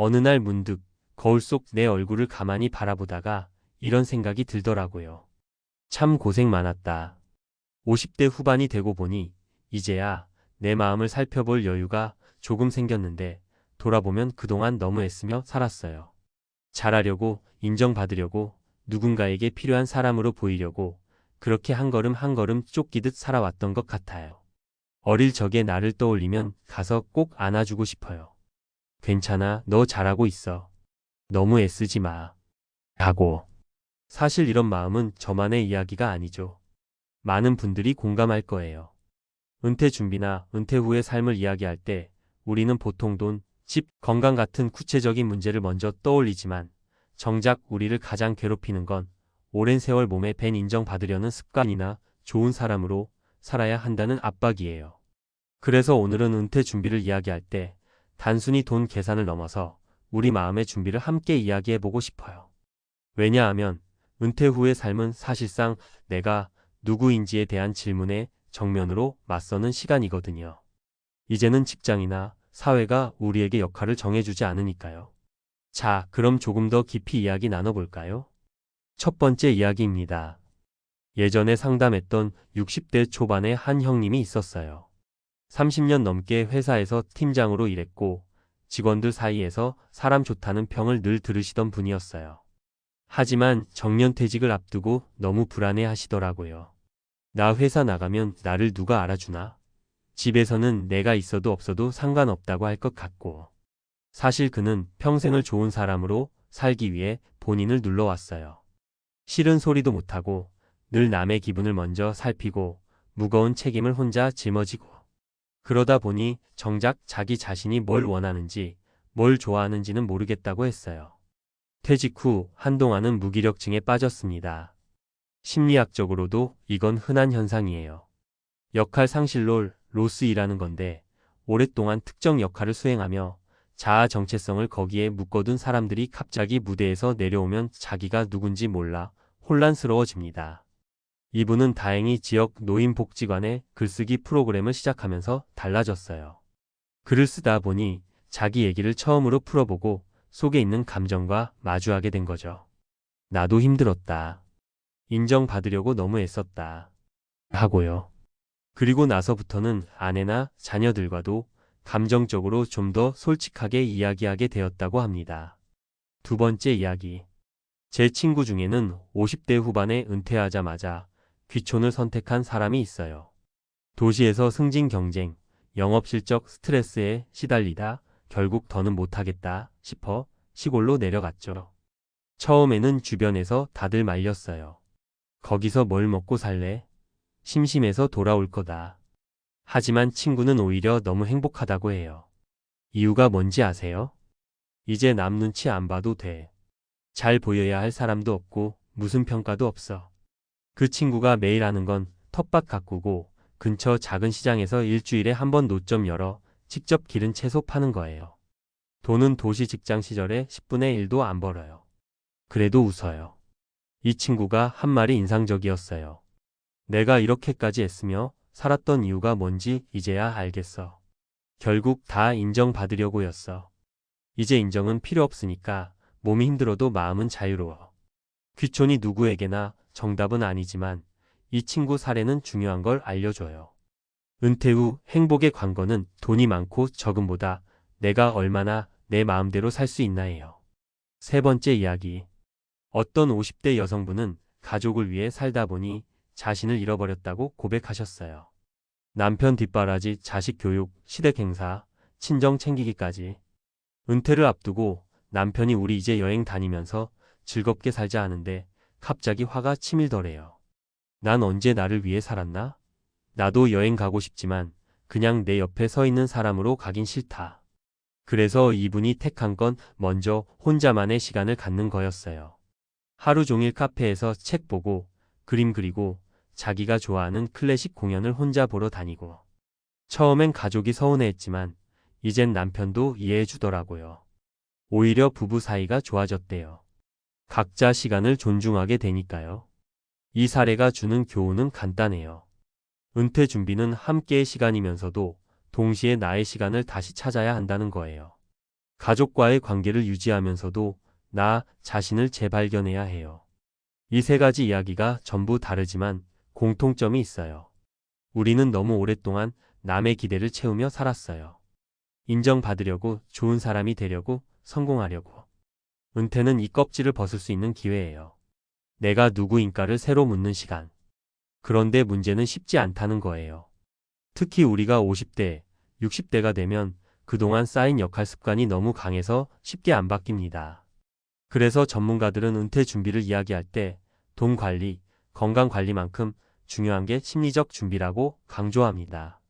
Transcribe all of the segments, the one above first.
어느 날 문득 거울 속 내 얼굴을 가만히 바라보다가 이런 생각이 들더라고요. 참 고생 많았다. 50대 후반이 되고 보니 이제야 내 마음을 살펴볼 여유가 조금 생겼는데 돌아보면 그동안 너무 애쓰며 살았어요. 잘하려고, 인정받으려고, 누군가에게 필요한 사람으로 보이려고 그렇게 한 걸음 한 걸음 쫓기듯 살아왔던 것 같아요. 어릴 적의 나를 떠올리면 가서 꼭 안아주고 싶어요. 괜찮아, 너 잘하고 있어. 너무 애쓰지 마. 하고. 사실 이런 마음은 저만의 이야기가 아니죠. 많은 분들이 공감할 거예요. 은퇴 준비나 은퇴 후의 삶을 이야기할 때 우리는 보통 돈, 집, 건강 같은 구체적인 문제를 먼저 떠올리지만 정작 우리를 가장 괴롭히는 건 오랜 세월 몸에 밴 인정받으려는 습관이나 좋은 사람으로 살아야 한다는 압박이에요. 그래서 오늘은 은퇴 준비를 이야기할 때 단순히 돈 계산을 넘어서 우리 마음의 준비를 함께 이야기해보고 싶어요. 왜냐하면 은퇴 후의 삶은 사실상 내가 누구인지에 대한 질문에 정면으로 맞서는 시간이거든요. 이제는 직장이나 사회가 우리에게 역할을 정해주지 않으니까요. 자, 그럼 조금 더 깊이 이야기 나눠볼까요? 첫 번째 이야기입니다. 예전에 상담했던 60대 초반의 한 형님이 있었어요. 30년 넘게 회사에서 팀장으로 일했고 직원들 사이에서 사람 좋다는 평을 늘 들으시던 분이었어요. 하지만 정년퇴직을 앞두고 너무 불안해 하시더라고요. 나 회사 나가면 나를 누가 알아주나? 집에서는 내가 있어도 없어도 상관없다고 할 것 같고. 사실 그는 평생을 좋은 사람으로 살기 위해 본인을 눌러왔어요. 싫은 소리도 못하고 늘 남의 기분을 먼저 살피고 무거운 책임을 혼자 짊어지고. 그러다 보니 정작 자기 자신이 뭘 원하는지, 뭘 좋아하는지는 모르겠다고 했어요. 퇴직 후 한동안은 무기력증에 빠졌습니다. 심리학적으로도 이건 흔한 현상이에요. 역할 상실로 로스이라는 건데 오랫동안 특정 역할을 수행하며 자아 정체성을 거기에 묶어둔 사람들이 갑자기 무대에서 내려오면 자기가 누군지 몰라 혼란스러워집니다. 이분은 다행히 지역 노인복지관의 글쓰기 프로그램을 시작하면서 달라졌어요. 글을 쓰다 보니 자기 얘기를 처음으로 풀어보고 속에 있는 감정과 마주하게 된 거죠. 나도 힘들었다. 인정받으려고 너무 애썼다. 하고요. 그리고 나서부터는 아내나 자녀들과도 감정적으로 좀 더 솔직하게 이야기하게 되었다고 합니다. 두 번째 이야기. 제 친구 중에는 50대 후반에 은퇴하자마자 귀촌을 선택한 사람이 있어요. 도시에서 승진 경쟁, 영업 실적 스트레스에 시달리다 결국 더는 못하겠다 싶어 시골로 내려갔죠. 처음에는 주변에서 다들 말렸어요. 거기서 뭘 먹고 살래? 심심해서 돌아올 거다. 하지만 친구는 오히려 너무 행복하다고 해요. 이유가 뭔지 아세요? 이제 남 눈치 안 봐도 돼. 잘 보여야 할 사람도 없고 무슨 평가도 없어. 그 친구가 매일 하는 건 텃밭 가꾸고 근처 작은 시장에서 일주일에 한 번 노점 열어 직접 기른 채소 파는 거예요. 돈은 도시 직장 시절에 10분의 1도 안 벌어요. 그래도 웃어요. 이 친구가 한 말이 인상적이었어요. 내가 이렇게까지 애쓰며 살았던 이유가 뭔지 이제야 알겠어. 결국 다 인정받으려고였어. 이제 인정은 필요 없으니까 몸이 힘들어도 마음은 자유로워. 귀촌이 누구에게나 정답은 아니지만 이 친구 사례는 중요한 걸 알려줘요. 은퇴 후 행복의 관건은 돈이 많고 적음보다 내가 얼마나 내 마음대로 살 수 있나예요. 세 번째 이야기. 어떤 50대 여성분은 가족을 위해 살다 보니 자신을 잃어버렸다고 고백하셨어요. 남편 뒷바라지, 자식 교육, 시댁 행사, 친정 챙기기까지. 은퇴를 앞두고 남편이 우리 이제 여행 다니면서 즐겁게 살자 하는데 갑자기 화가 치밀더래요. 난 언제 나를 위해 살았나? 나도 여행 가고 싶지만 그냥 내 옆에 서 있는 사람으로 가긴 싫다. 그래서 이분이 택한 건 먼저 혼자만의 시간을 갖는 거였어요. 하루 종일 카페에서 책 보고 그림 그리고 자기가 좋아하는 클래식 공연을 혼자 보러 다니고. 처음엔 가족이 서운해했지만 이젠 남편도 이해해 주더라고요. 오히려 부부 사이가 좋아졌대요. 각자 시간을 존중하게 되니까요. 이 사례가 주는 교훈은 간단해요. 은퇴 준비는 함께의 시간이면서도 동시에 나의 시간을 다시 찾아야 한다는 거예요. 가족과의 관계를 유지하면서도 나 자신을 재발견해야 해요. 이 세 가지 이야기가 전부 다르지만 공통점이 있어요. 우리는 너무 오랫동안 남의 기대를 채우며 살았어요. 인정받으려고, 좋은 사람이 되려고, 성공하려고. 은퇴는 이 껍질을 벗을 수 있는 기회예요. 내가 누구인가를 새로 묻는 시간. 그런데 문제는 쉽지 않다는 거예요. 특히 우리가 50대, 60대가 되면 그동안 쌓인 역할 습관이 너무 강해서 쉽게 안 바뀝니다. 그래서 전문가들은 은퇴 준비를 이야기할 때 돈 관리, 건강 관리만큼 중요한 게 심리적 준비라고 강조합니다.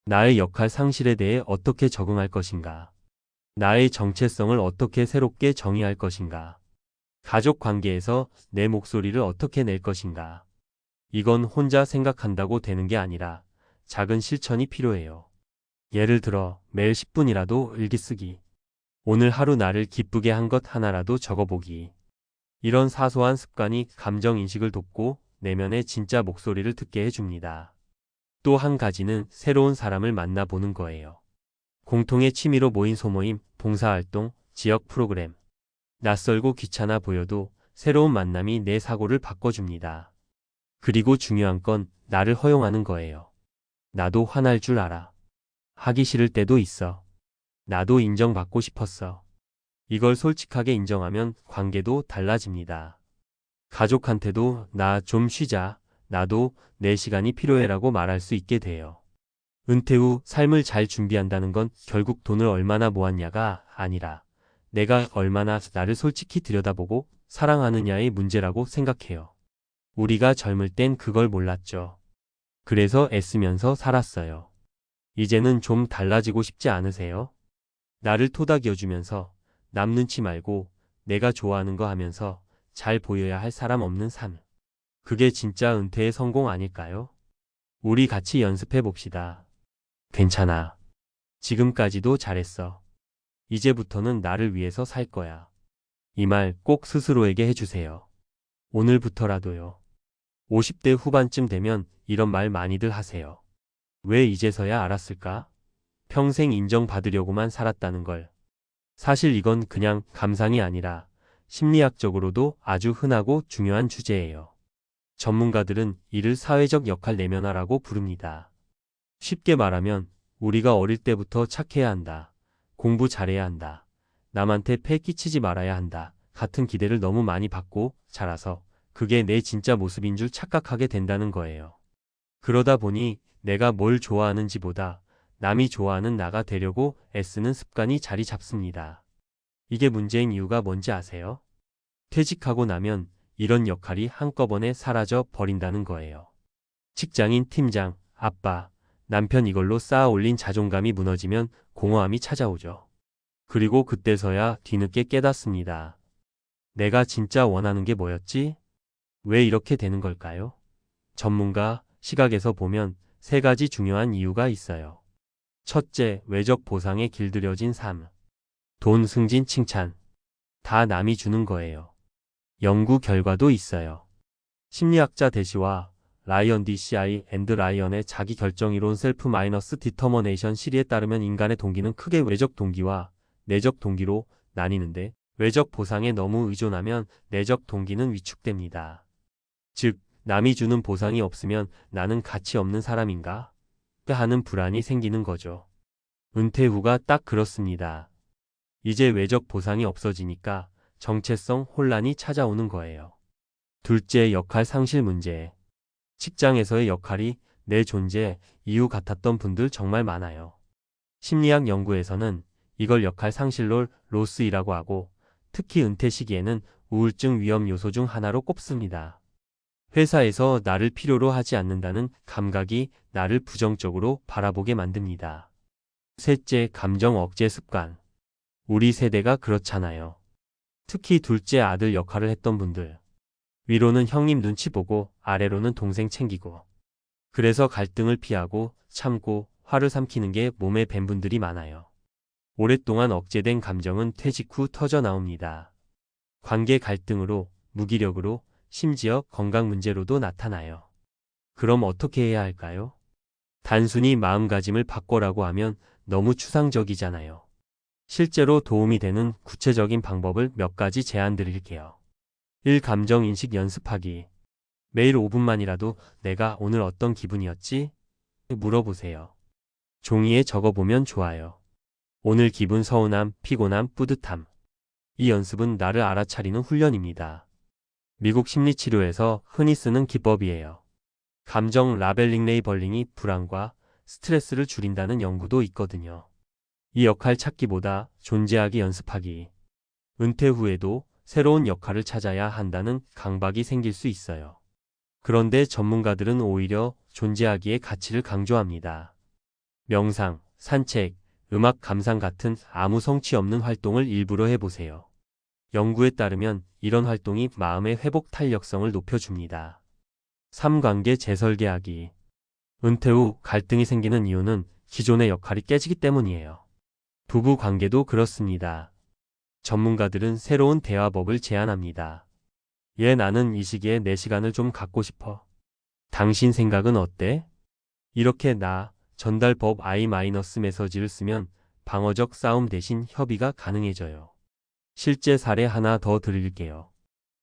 나의 역할 상실에 대해 어떻게 적응할 것인가? 나의 정체성을 어떻게 새롭게 정의할 것인가? 가족 관계에서 내 목소리를 어떻게 낼 것인가? 이건 혼자 생각한다고 되는 게 아니라 작은 실천이 필요해요. 예를 들어 매일 10분이라도 일기 쓰기. 오늘 하루 나를 기쁘게 한 것 하나라도 적어보기. 이런 사소한 습관이 감정 인식을 돕고 내면의 진짜 목소리를 듣게 해줍니다. 또 한 가지는 새로운 사람을 만나보는 거예요. 공통의 취미로 모인 소모임, 봉사활동, 지역 프로그램. 낯설고 귀찮아 보여도 새로운 만남이 내 사고를 바꿔줍니다. 그리고 중요한 건 나를 허용하는 거예요. 나도 화날 줄 알아. 하기 싫을 때도 있어. 나도 인정받고 싶었어. 이걸 솔직하게 인정하면 관계도 달라집니다. 가족한테도 나 좀 쉬자. 나도 내 시간이 필요해라고 말할 수 있게 돼요. 은퇴 후 삶을 잘 준비한다는 건 결국 돈을 얼마나 모았냐가 아니라 내가 얼마나 나를 솔직히 들여다보고 사랑하느냐의 문제라고 생각해요. 우리가 젊을 땐 그걸 몰랐죠. 그래서 애쓰면서 살았어요. 이제는 좀 달라지고 싶지 않으세요? 나를 토닥여주면서 남 눈치 말고 내가 좋아하는 거 하면서 잘 보여야 할 사람 없는 삶. 그게 진짜 은퇴의 성공 아닐까요? 우리 같이 연습해 봅시다. 괜찮아. 지금까지도 잘했어. 이제부터는 나를 위해서 살 거야. 이 말 꼭 스스로에게 해주세요. 오늘부터라도요. 50대 후반쯤 되면 이런 말 많이들 하세요. 왜 이제서야 알았을까? 평생 인정받으려고만 살았다는 걸. 사실 이건 그냥 감상이 아니라 심리학적으로도 아주 흔하고 중요한 주제예요. 전문가들은 이를 사회적 역할 내면화라고 부릅니다. 쉽게 말하면 우리가 어릴 때부터 착해야 한다. 공부 잘해야 한다. 남한테 폐 끼치지 말아야 한다. 같은 기대를 너무 많이 받고 자라서 그게 내 진짜 모습인 줄 착각하게 된다는 거예요. 그러다 보니 내가 뭘 좋아하는지보다 남이 좋아하는 나가 되려고 애쓰는 습관이 자리 잡습니다. 이게 문제인 이유가 뭔지 아세요? 퇴직하고 나면 이런 역할이 한꺼번에 사라져 버린다는 거예요. 직장인, 팀장, 아빠, 남편 이걸로 쌓아 올린 자존감이 무너지면 공허함이 찾아오죠. 그리고 그때서야 뒤늦게 깨닫습니다. 내가 진짜 원하는 게 뭐였지? 왜 이렇게 되는 걸까요? 전문가 시각에서 보면 세 가지 중요한 이유가 있어요. 첫째, 외적 보상에 길들여진 삶. 돈, 승진, 칭찬. 다 남이 주는 거예요. 연구 결과도 있어요. 심리학자 대시와 라이언 DCI 앤드 라이언의 자기 결정이론 셀프 마이너스 디터머네이션 시리에 따르면 인간의 동기는 크게 외적 동기와 내적 동기로 나뉘는데 외적 보상에 너무 의존하면 내적 동기는 위축됩니다. 즉, 남이 주는 보상이 없으면 나는 가치 없는 사람인가? 하는 불안이 생기는 거죠. 은퇴 후가 딱 그렇습니다. 이제 외적 보상이 없어지니까 정체성 혼란이 찾아오는 거예요. 둘째, 역할 상실 문제. 직장에서의 역할이 내 존재, 이유 같았던 분들 정말 많아요. 심리학 연구에서는 이걸 역할 상실로 로스이라고 하고 특히 은퇴 시기에는 우울증 위험 요소 중 하나로 꼽습니다. 회사에서 나를 필요로 하지 않는다는 감각이 나를 부정적으로 바라보게 만듭니다. 셋째, 감정 억제 습관. 우리 세대가 그렇잖아요. 특히 둘째 아들 역할을 했던 분들. 위로는 형님 눈치 보고 아래로는 동생 챙기고. 그래서 갈등을 피하고 참고 화를 삼키는 게 몸에 밴 분들이 많아요. 오랫동안 억제된 감정은 퇴직 후 터져 나옵니다. 관계 갈등으로, 무기력으로, 심지어 건강 문제로도 나타나요. 그럼 어떻게 해야 할까요? 단순히 마음가짐을 바꿔라고 하면 너무 추상적이잖아요. 실제로 도움이 되는 구체적인 방법을 몇 가지 제안 드릴게요. 1. 감정 인식 연습하기. 매일 5분만이라도 내가 오늘 어떤 기분이었지? 물어보세요. 종이에 적어보면 좋아요. 오늘 기분 서운함, 피곤함, 뿌듯함. 이 연습은 나를 알아차리는 훈련입니다. 미국 심리치료에서 흔히 쓰는 기법이에요. 감정 라벨링 레이벌링이 불안과 스트레스를 줄인다는 연구도 있거든요. 이 역할 찾기보다 존재하기 연습하기. 은퇴 후에도 새로운 역할을 찾아야 한다는 강박이 생길 수 있어요. 그런데 전문가들은 오히려 존재하기의 가치를 강조합니다. 명상, 산책, 음악 감상 같은 아무 성취 없는 활동을 일부러 해보세요. 연구에 따르면 이런 활동이 마음의 회복 탄력성을 높여줍니다. 3. 관계 재설계하기. 은퇴 후 갈등이 생기는 이유는 기존의 역할이 깨지기 때문이에요. 부부 관계도 그렇습니다. 전문가들은 새로운 대화법을 제안합니다. 나는 이 시기에 내 시간을 좀 갖고 싶어. 당신 생각은 어때? 이렇게 전달법 I-메시지를 쓰면 방어적 싸움 대신 협의가 가능해져요. 실제 사례 하나 더 드릴게요.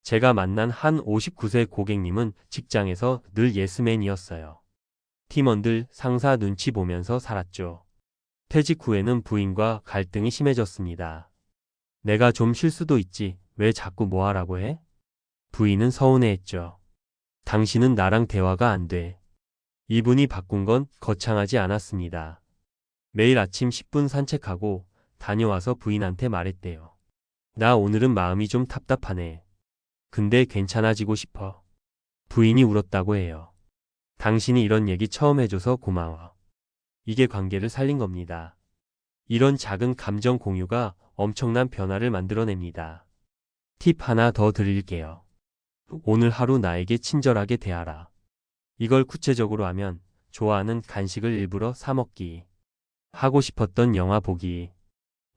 제가 만난 한 59세 고객님은 직장에서 늘 예스맨이었어요. 팀원들, 상사 눈치 보면서 살았죠. 퇴직 후에는 부인과 갈등이 심해졌습니다. 내가 좀 쉴 수도 있지, 왜 자꾸 뭐 하라고 해? 부인은 서운해했죠. 당신은 나랑 대화가 안 돼. 이분이 바꾼 건 거창하지 않았습니다. 매일 아침 10분 산책하고 다녀와서 부인한테 말했대요. 나 오늘은 마음이 좀 답답하네. 근데 괜찮아지고 싶어. 부인이 울었다고 해요. 당신이 이런 얘기 처음 해줘서 고마워. 이게 관계를 살린 겁니다. 이런 작은 감정 공유가 엄청난 변화를 만들어냅니다. 팁 하나 더 드릴게요. 오늘 하루 나에게 친절하게 대하라. 이걸 구체적으로 하면 좋아하는 간식을 일부러 사 먹기, 하고 싶었던 영화 보기,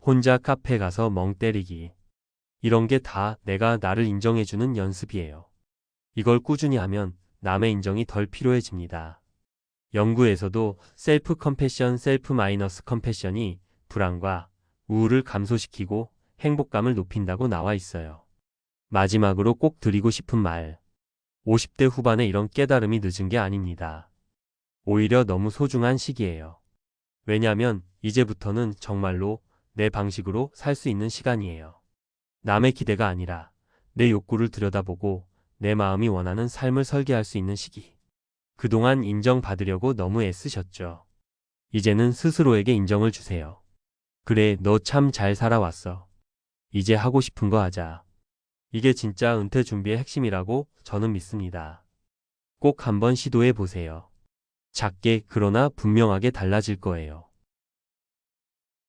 혼자 카페 가서 멍 때리기. 이런 게 다 내가 나를 인정해주는 연습이에요. 이걸 꾸준히 하면 남의 인정이 덜 필요해집니다. 연구에서도 셀프 컴패션, 셀프 마이너스 컴패션이 불안과 우울을 감소시키고 행복감을 높인다고 나와 있어요. 마지막으로 꼭 드리고 싶은 말. 50대 후반에 이런 깨달음이 늦은 게 아닙니다. 오히려 너무 소중한 시기예요. 왜냐면 이제부터는 정말로 내 방식으로 살 수 있는 시간이에요. 남의 기대가 아니라 내 욕구를 들여다보고 내 마음이 원하는 삶을 설계할 수 있는 시기. 그동안 인정받으려고 너무 애쓰셨죠. 이제는 스스로에게 인정을 주세요. 그래, 너 참 잘 살아왔어. 이제 하고 싶은 거 하자. 이게 진짜 은퇴 준비의 핵심이라고 저는 믿습니다. 꼭 한번 시도해 보세요. 작게 그러나 분명하게 달라질 거예요.